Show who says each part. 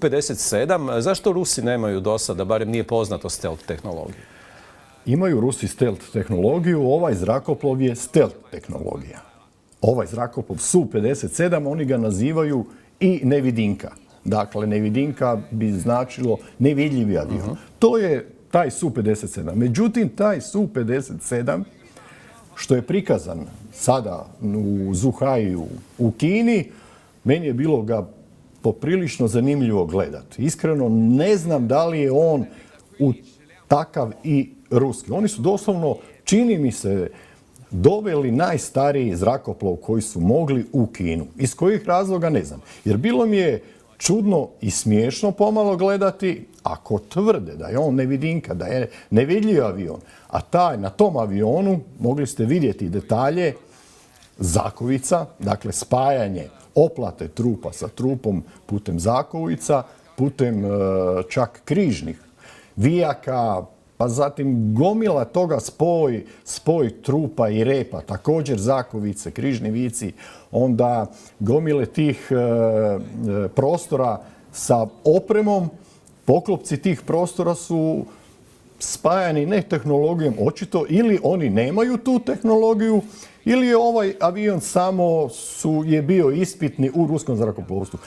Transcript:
Speaker 1: Su-57, zašto Rusi nemaju do sada, barem nije poznato stealth tehnologiju?
Speaker 2: Imaju Rusi stealth tehnologiju, ovaj zrakoplov je stealth tehnologija. Ovaj zrakoplov Su-57, oni ga nazivaju i nevidinka. Dakle, nevidinka bi značilo nevidljivi avion. To je taj Su-57. Međutim, taj Su-57, što je prikazan sada u Zhuhaiju u Kini, meni je bilo ga poprilično zanimljivo gledati. Iskreno, ne znam da li je on takav i ruski. Oni su doslovno, čini mi se, doveli najstariji zrakoplov koji su mogli u Kinu. Iz kojih razloga ne znam. Jer bilo mi je čudno i smiješno pomalo gledati ako tvrde da je on nevidinka, da je nevidljiv avion. A na tom avionu mogli ste vidjeti detalje zakovica, dakle spajanje oplate trupa sa trupom putem zakovica, putem čak križnih vijaka, pa zatim gomila toga spoj trupa i repa, također zakovice, križni vici, onda gomile tih prostora sa opremom. Poklopci tih prostora su spajani ne tehnologijom očito, ili oni nemaju tu tehnologiju, ili je ovaj avion samo je bio ispitni u ruskom zrakoplovstvu.